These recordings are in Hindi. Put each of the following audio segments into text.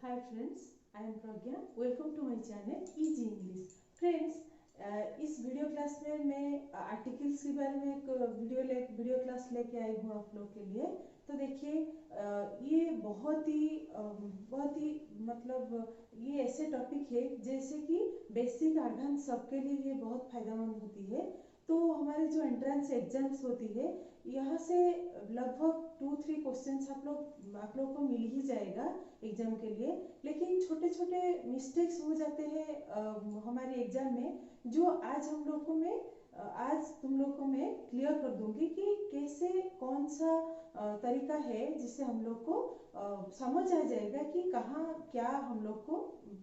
Hi friends, I am Pragya. Welcome to my channel Easy English. Friends, इस वीडियो क्लास में मैं आर्टिकल्स के बारे में एक वीडियो क्लास लेके आई हूँ आप लोग के लिए। तो देखिए ये बहुत ही मतलब ये ऐसे टॉपिक है जैसे कि बेसिक एडवांस सबके लिए ये बहुत फायदेमंद होती है। तो हमारे जो एंट्रेंस एग्जाम्स होती है यहाँ से लगभग 2-3 क्वेश्चंस आप लोग को मिल ही जाएगा एग्जाम के लिए। लेकिन छोटे छोटे मिस्टेक्स हो जाते हैं हमारे एग्जाम में, जो आज तुम लोग को मैं क्लियर कर दूंगी कि कैसे कौन सा तरीका है जिससे हम लोग को समझ आ जाएगा कि कहाँ क्या हम लोग को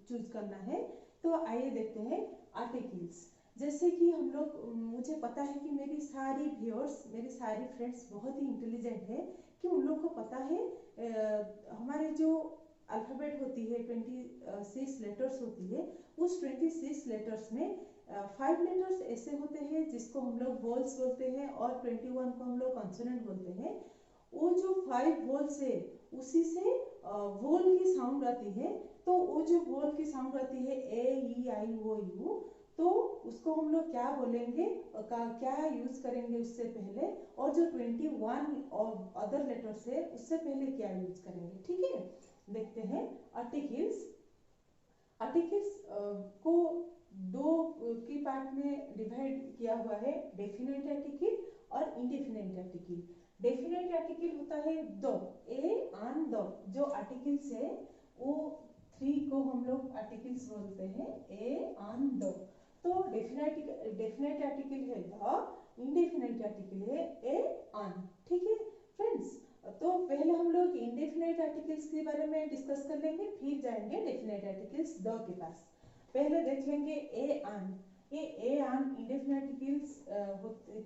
चूज करना है। तो आइए देखते हैं आर्टिकल्स। जैसे कि मुझे पता है कि मेरी सारी फ्रेंड्स बहुत ही इंटेलिजेंट है, कि उन लोग को पता है हमारे जो अल्फ़ाबेट होती है 26 लेटर्स होती है, उस 26 लेटर्स में 5 लेटर्स ऐसे होते हैं जिसको हम लोग वोल्स बोलते हैं और 21 को हम लोग कॉन्सोनेंट बोलते हैं। वो जो 5 वोल्स है उसी से वोल की साउंड आती है। तो वो जो वोल की साउंड आती है ए ई आई ओ यू, तो उसको हम लोग क्या बोलेंगे, क्या यूज करेंगे उससे पहले, और जो 21 और अदर लेटर्स है उससे पहले क्या यूज करेंगे। ठीक है, देखते हैं आर्टिकल्स। आर्टिकल्स को दो की पार्ट में डिवाइड किया हुआ है, डेफिनेट आर्टिकल और इंडेफिनेट आर्टिकल। डेफिनेट आर्टिकल होता है दो, ए आन दो। जो आर्टिकल्स है वो 3 को हम लोग आर्टिकल्स बोलते हैं, ए आन दो। तो डेफिनेट आर्टिकल है द, इंडेफिनेट आर्टिकल है ए आन। ठीक है फ्रेंड्स, तो पहले हम लोग इंडेफिनेट आर्टिकल्स के बारे में डिस्कस कर लेंगे, फिर जाएंगे डेफिनेट आर्टिकल्स द के पास। पहले देख लेंगे ए आन। ये ए आन इंडेफिनेट आर्टिकल्स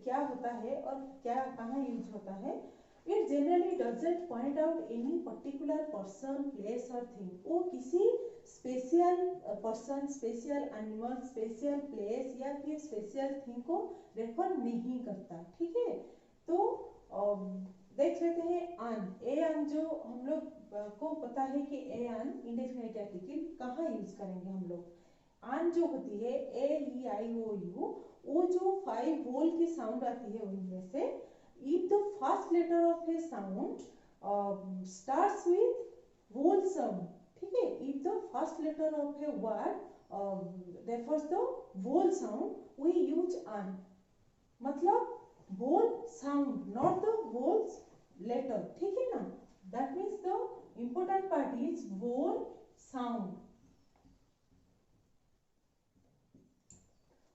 क्या होता है और क्या कहाँ यूज होता है। It generally doesn't point out any particular person, place और थिंग। वो किसी special person, special animal, special place या फिर स्पेशल थिंग को रेफर नहीं करता। ठीक है, तो देख लेते हैं आन। ए आन जो हम लोग को पता है कि ए आन इंडेफिनेट आर्टिकल कहाँ यूज करेंगे हम लोग। आन जो होती है ए ई आई ओ यू, वो जो 5 वोल की साउंड आती है उनमें से, if the first letter of a sound starts with vowel sound. ठीक है, if the first letter of a word refers the vowel sound we use an. मतलब vowel sound, not the vowels letter. ठीक है ना, that means the important part is vowel sound.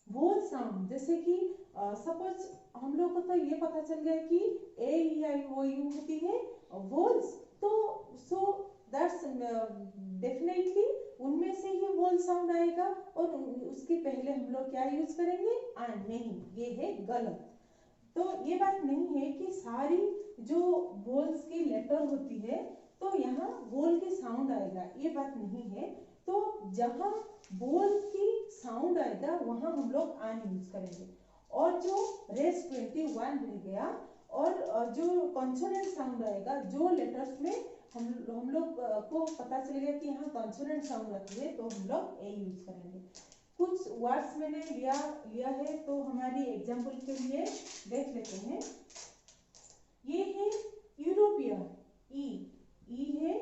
Vowel sound जैसे कि सपोज हम लोग को तो ये पता चल गया कि ए ई आई ओ यू होती है वोल्स, तो सो दैट्स डेफिनेटली उनमें से ही वोल साउंड आएगा, और उसके पहले हम लोग क्या यूज करेंगे, आन। नहीं, ये है गलत। तो ये बात नहीं है कि सारी जो वोल्स की लेटर होती है तो यहाँ वोल की साउंड आएगा, ये बात नहीं है। तो जहाँ वोल की साउंड आएगा वहां हम लोग आन यूज करेंगे। और जो रेस्ट 21 रह गया, और जो कॉन्सोनेंट साउंड आएगा, जो लेटर्स में हम लोग को पता चल गया कि यहाँ कॉन्सोनेंट साउंड आती है, तो हम लोग ए यूज करेंगे। कुछ वर्ड्स मैंने लिया है, तो हमारी एग्जाम्पल के लिए देख लेते हैं। ये है यूरोपियन, ई है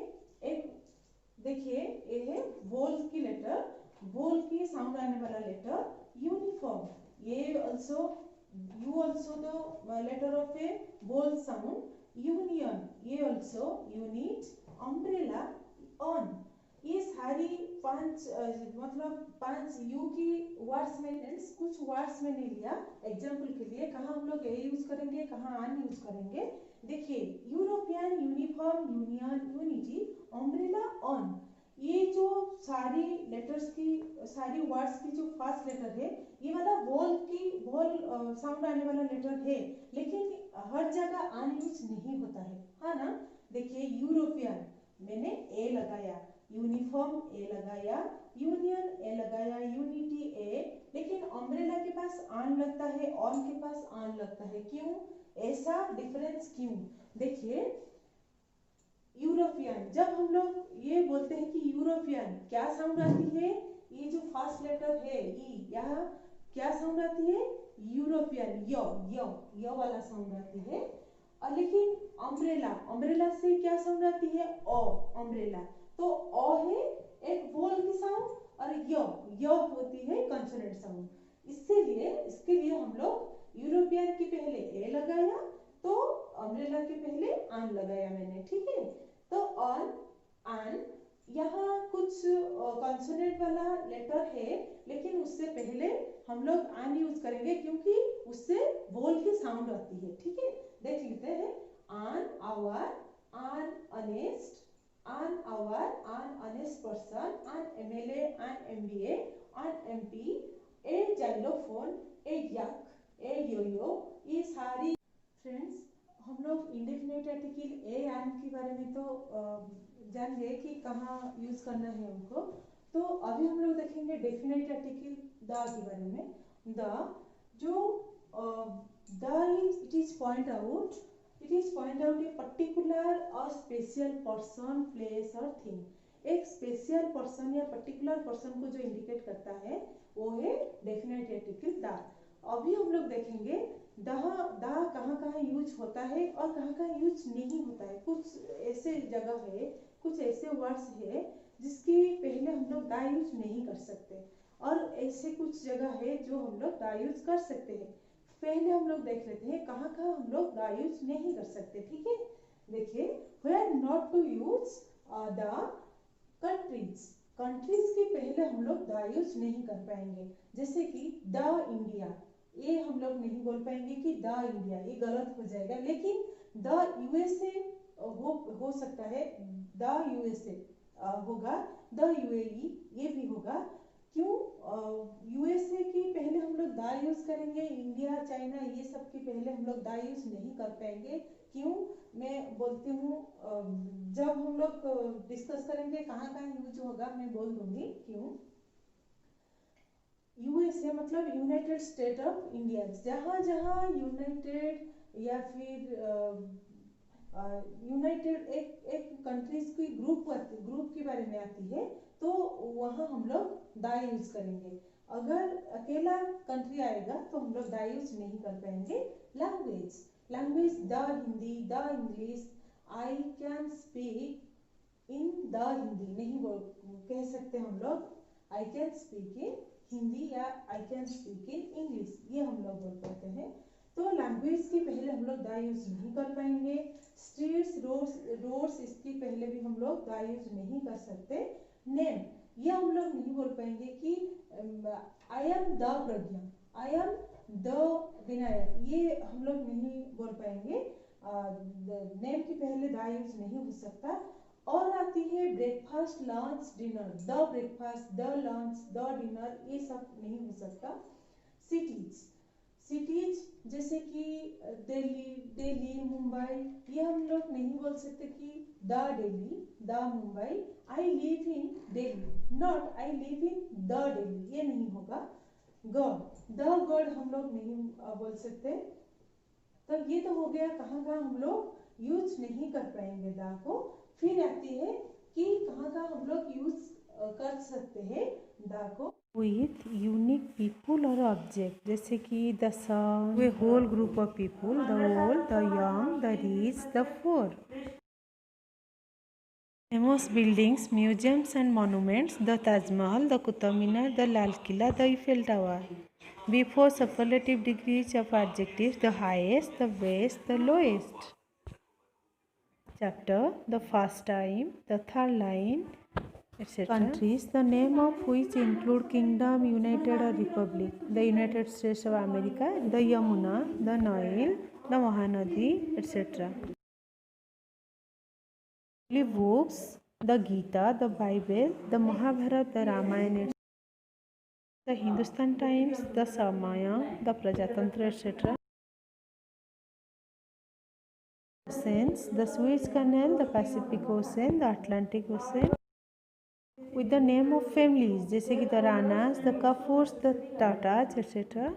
एक, देखिए ये है वोल की लेटर, वोल की साउंड आने वाला लेटर। यूनिफॉर्म, ये also you also the letter of a vowel sound. Union, ये ऑल्सो यूनिट। Umbrella, an. ये सारी 5 यू की वर्ड्स में, कुछ वर्ड्स में नहीं लिया एग्जाम्पल के लिए, कहाँ हम लोग ए यूज करेंगे, कहाँ आन यूज करेंगे। देखिए European, uniform, union, unity, umbrella, an. ये जो सारी लेटर्स की, सारी वर्ड्स की जो फर्स्ट लेटर है, ये वाला वोल साउंड आने वाला लेटर है, लेकिन हर जगह आन यूज नहीं होता है, हाँ ना। देखिए यूरोपियन मैंने ए लगाया, यूनिफॉर्म ए लगाया, यूनियन ए लगाया, यूनिटी ए, लेकिन अम्ब्रेला के पास आन लगता है, ऑन के पास आन लगता है। क्यों, ऐसा डिफरेंस क्यों? देखिए यूरोपियन। जब हम लोग ये बोलते हैं कि यूरोपियन, क्या साउंड आती है? ये जो फर्स्ट लेटर है ई, यहाँ क्या साउंड आती है? यूरोपियन, यो वाला साउंड आती है। और लेकिन अम्ब्रेला, अम्ब्रेला से क्या साउंड आती है? ओ, अम्ब्रेला। तो ओ है एक वोल की साउंड, और यो होती है कंसोनेंट साउंड। इसके लिए हम लोग यूरोपियन के पहले ए लगाया, तो अम्ब्रेला के पहले आन लगाया मैंने, ठीक है। तो ऑन, आन, यहाँ कुछ कॉन्सोनेंट वाला लेटर है, लेकिन उससे पहले हम लोग आन यूज करेंगे क्योंकि उससे वोल की साउंड आती है, ठीक है। देख लेते हैं। आन आवर, आन ऑनेस्ट, आन आवर, आन ऑनेस्ट पर्सन, आन एमएलए, आन एमबीए, आन एमपी, ए जाइलोफोन, ए यक, ए योयो, ये सारी। फ्रेंड्स, हम लोग इंडेफिनेट आर्टिकल ए एंड के बारे में तो जान गए कि कहाँ यूज करना है उनको। तो अभी हम लोग देखेंगे डेफिनेट आर्टिकल द के बारे में। द, जो the it is point out, a particular और स्पेशल पर्सन, प्लेस और थिंग। एक स्पेशल पर्सन या पर्टिकुलर पर्सन को जो इंडिकेट करता है वो है डेफिनेट आर्टिकल द। अभी हम लोग देखेंगे द कहाँ कहाँ यूज होता है और कहाँ कहाँ यूज नहीं होता है। कुछ ऐसे जगह है, कुछ ऐसे वर्ड्स है जिसके पहले हम लोग द यूज नहीं कर सकते, और ऐसे कुछ जगह है जो हम लोग द यूज कर सकते हैं। पहले हम लोग देख लेते हैं कहाँ कहाँ हम लोग द यूज नहीं कर सकते, ठीक है। देखिए, where not to use the countries. Countries के पहले हम लोग द यूज नहीं कर पाएंगे। जैसे कि द इंडिया, ये हम लोग नहीं बोल पाएंगे कि द इंडिया, ये गलत हो जाएगा। लेकिन द यूएसए हो सकता है, द यूएसए होगा, द यूएई ये भी होगा। क्यों यूएसए के पहले हम लोग द यूज करेंगे, इंडिया, चाइना, ये सब के पहले हम लोग द यूज नहीं कर पाएंगे। क्यों? मैं बोलती हूँ, जब हम लोग डिस्कस करेंगे कहाँ कहाँ यूज होगा, मैं बोल दूंगी क्यों। यूएसए मतलब यूनाइटेड स्टेट ऑफ इंडिया। जहाँ जहाँ यूनाइटेड या फिर यूनाइटेड एक कंट्रीज की ग्रुप के बारे में आती है, तो वहाँ हम लोग द यूज करेंगे। अगर अकेला कंट्री आएगा तो हम लोग द यूज नहीं कर पाएंगे। Language, the Hindi, the English, I can speak in the Hindi नहीं कह सकते हम लोग, I can speak in Hindi या I can speak in English, ये हम लोग बोल पाते हैं। तो लैंग्वेज के पहले हम लोग द यूज नहीं कर पाएंगे। स्ट्रीट्स, रोड्स, इसके पहले भी हम लोग द यूज नहीं कर सकते। नेम, ये हम लोग नहीं बोल पाएंगे कि I am the Pragya, I am the Vinayak, ये हम लोग नहीं बोल पाएंगे। नेम के पहले द यूज नहीं हो सकता। और आती है breakfast, lunch, dinner, the breakfast, the lunch, the dinner, ये सब नहीं हो सकता। सिटीज, जैसे कि दिल्ली, मुंबई, ये हम लोग नहीं बोल सकते कि the Delhi, the Mumbai. I live in Delhi, not I live in the Delhi, ये नहीं होगा। गॉड, द गॉड हम लोग नहीं बोल सकते। तो ये तो हो गया कहाँ कहाँ हम लोग यूज नहीं कर पाएंगे द को। फिर आती है कि कहाँ कहाँ हम लोग यूज कर सकते हैं द को with unique people or object, जैसे कि the sun, a whole group of people, the old, the young, the rich, the poor. Famous buildings, museums and monuments, the Taj Mahal, the Qutub Minar, the Lal Killa, the Eiffel Tower. Before superlative degrees of adjectives, the highest, the best, the lowest. Chapter, the first time, the third line, etc. Countries, the name of which include kingdom, united or republic, the United States of America, the Yamuna, the Nile, the Mahanadi, etc. Books, the Gita, the Bible, the Mahabharata, the Ramayana, the Hindustan Times, the Samaya, the Prajatantra, etc. Oceans, the Suez Canal, the Pacific Ocean, the Atlantic Ocean. With the name of families, जैसे कि the Ranas, the Kapoors, the Tatas, etc.